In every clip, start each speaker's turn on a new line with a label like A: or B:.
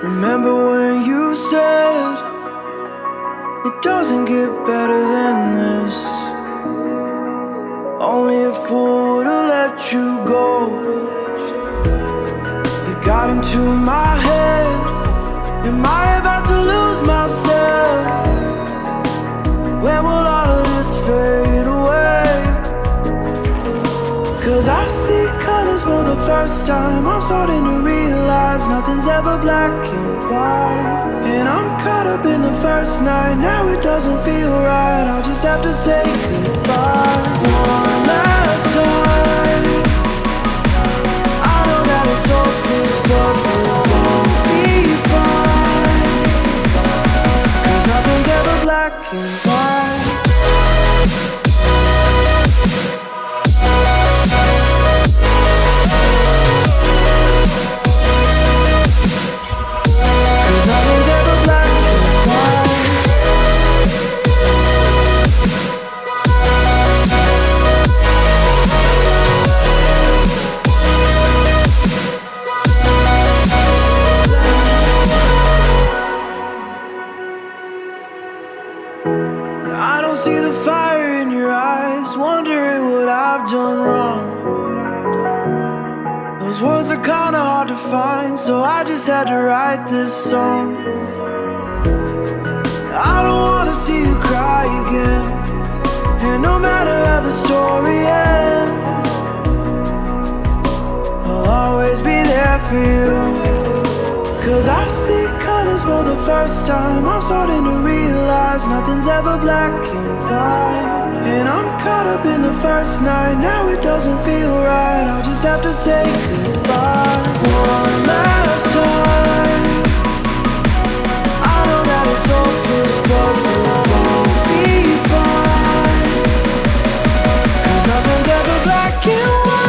A: Remember when you said it doesn't get better than this? Only a fool would've let you go. You got into my head. Am I about to lose myself? When will all of this fade away? 'Cause I see colors for the first time. I'm starting to realize nothing's ever black and white. And I'm caught up in the first night. Now it doesn't feel right. I'll just have to say goodbye one last time. I know that it's hopeless, but we'll be fine. 'Cause nothing's ever black and white. I don't see the fire in your eyes, wondering what I've done wrong. Those words are kinda hard to find, so I just had to write this song. I don't wanna see you cry again, and no matter how the story ends, I'll always be there for you. 'Cause I see colors for the first time. I'm starting to realize nothing's ever black and white. And I'm caught up in the first night. Now it doesn't feel right. I'll just have to say goodbye one last time. I know that it's hopeless, but we'll be fine. 'Cause nothing's ever black and white.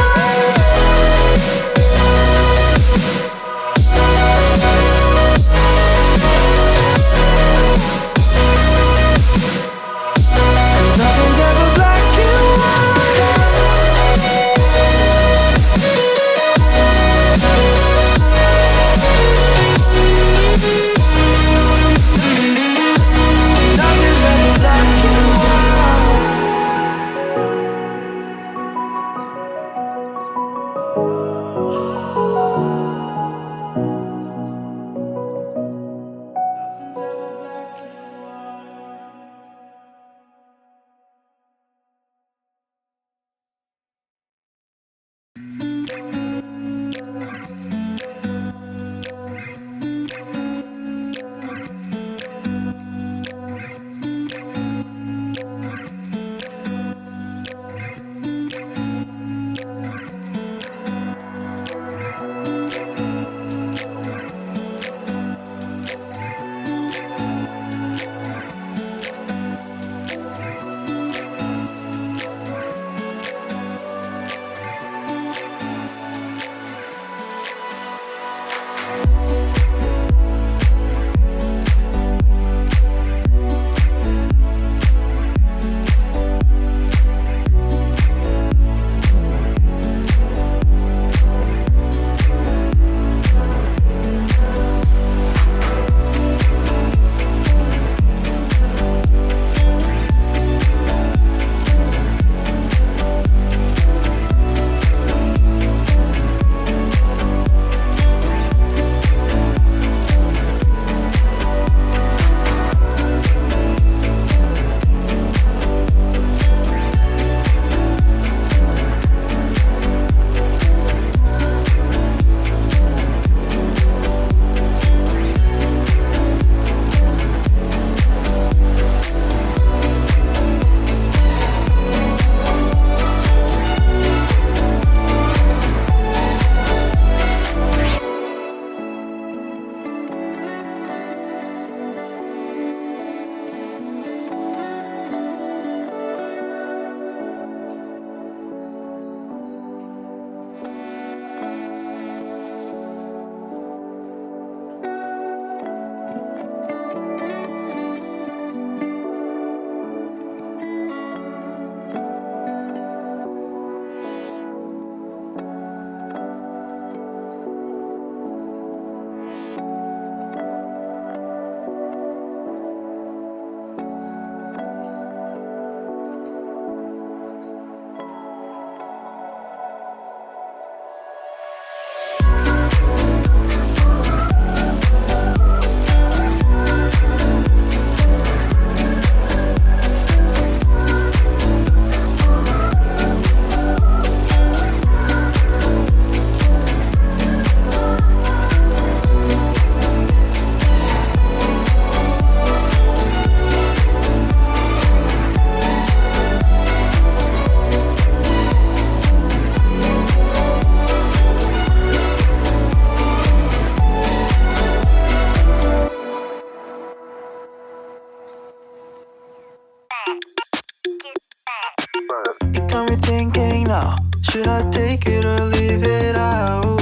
A: Should I take it or leave it out?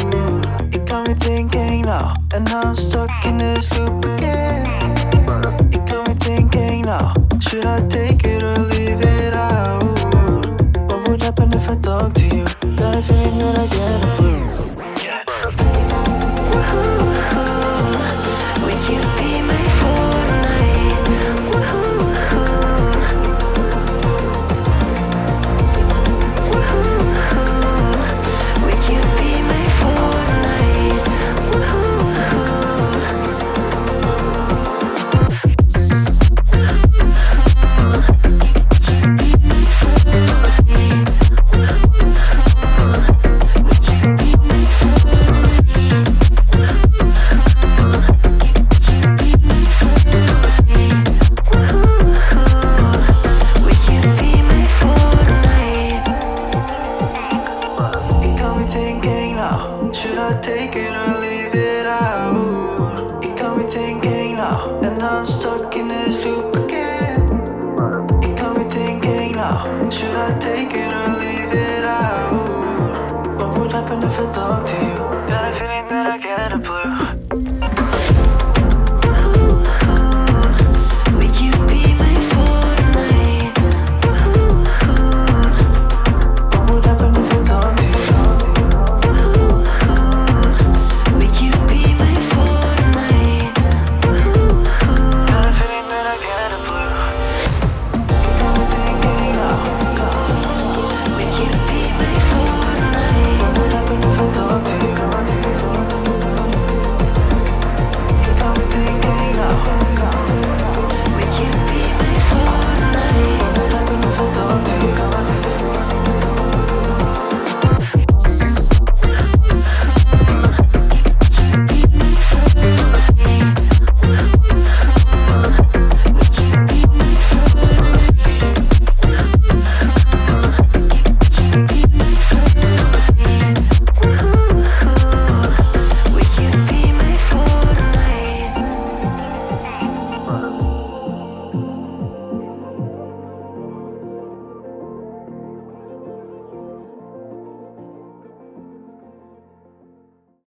A: It got me thinking now, and now I'm stuck in this loop again. It got me thinking now, should I take it or leave it out? What would happen if I talk to you? Got a feeling that I get a clue.
B: Would you be my Fortnite? Would you be my Fortnite? Would you be my Fortnite?
A: It got me thinking now, should I take it or leave it out? It got me thinking now, and now I'm stuck in this loop again. It got me thinking now, should I take it or leave it out? What would happen if I talk to you? Got a feeling that I get a blue.